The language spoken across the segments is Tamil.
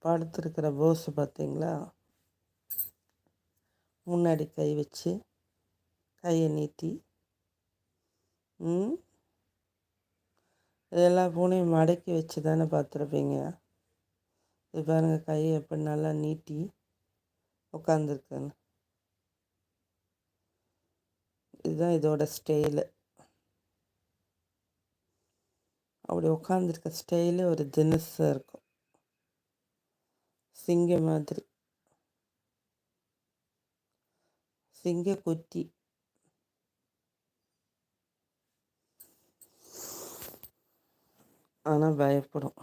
படுத்துருக்கிற போஸு பார்த்தீங்களா? முன்னாடி கை வச்சு கையை நீட்டி எல்லா பூனையும் மடக்கி வச்சு தானே பார்த்துருப்பீங்க. இது பாருங்கள், கையை எப்படி நல்லா நீட்டி உட்காந்துருக்குன்னு. இதுதான் இதோட ஸ்டைலு. அப்படி உட்காந்துருக்க ஸ்டைலு ஒரு தினசாக இருக்கும், சிங்க மாதிரி, சிங்க குட்டி. ஆனால் பயப்படும்.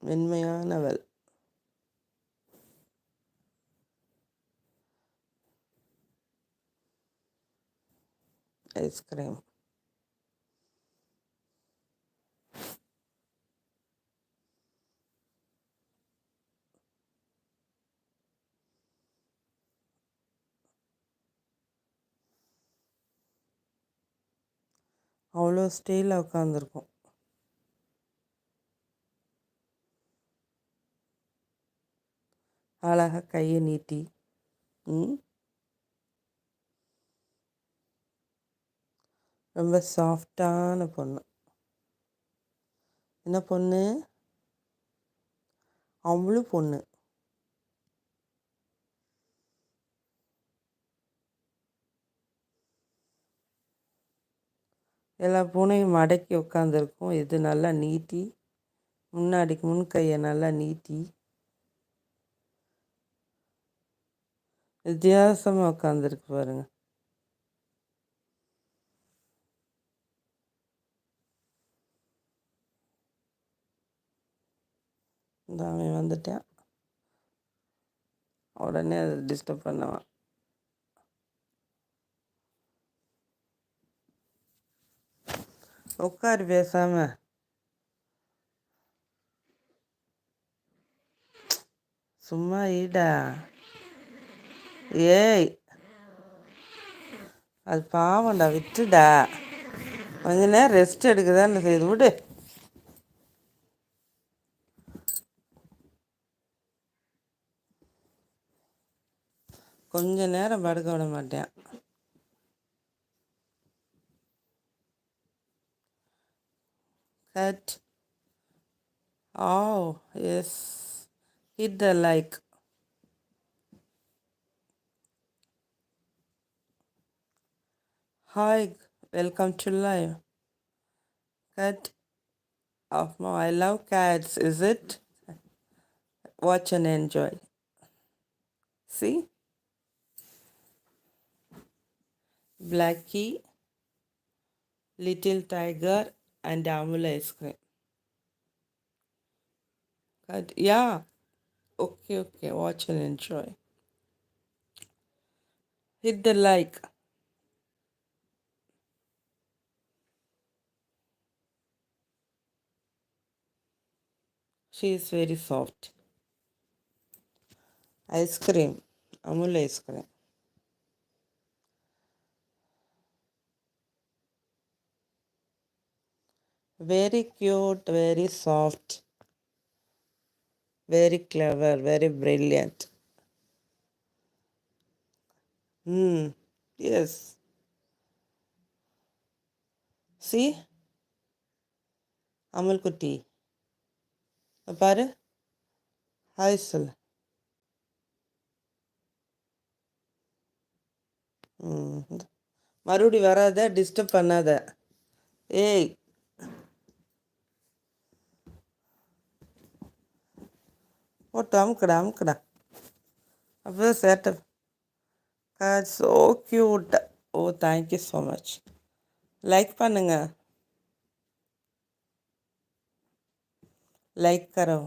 மென்மையானவள். ஐஸ்கிரீம். அவ்வளோ ஸ்டைலாக உட்காந்துருக்கும். அழகாக கையை நீட்டி ரொம்ப சாஃப்டான பொண்ணு. என்ன பொண்ணு? அவ்வளோ பொண்ணு. எல்லா பூனையும் மடக்கி உட்காந்துருக்கும். இது நல்லா நீட்டி முன் கையை நல்லா நீட்டி வித்தியாசமாக உட்காந்துருக்கு பாருங்க. இந்த அவன் வந்துட்டான், உடனே அதை டிஸ்டர்ப் பண்ணுவான். உட்காரு பேசாம. சும்மா ஈடா. ஏய், அது பாவம்டா, விட்டுடா. கொஞ்ச நேரம் ரெஸ்ட் எடுக்குதான்னு செய்து விடு. கொஞ்ச நேரம் படுக்க விட மாட்டேன். Cut. Oh, yes. Hit the like. Hi, welcome to live. Cut off more. I love cats, is it? Watch and enjoy. See? Blackie, Little Tiger, and Amul ice cream. Cut. Yeah. Okay. Watch and enjoy. Hit the like. She is very soft. Ice cream. Amul ice cream. Very cute, very soft, very clever, very brilliant. Yes. See? Amul குட்டி பாரு, ஹாய் சொல். மறுபடி வராத, டிஸ்டர்ப் பண்ணாத. ஏய், போட்டு அமுக்கடா. அப்போ சேட்டை. So cute. ஓ, தேங்க்யூ ஸோ மச். லைக் பண்ணுங்க. லைக் கரோ.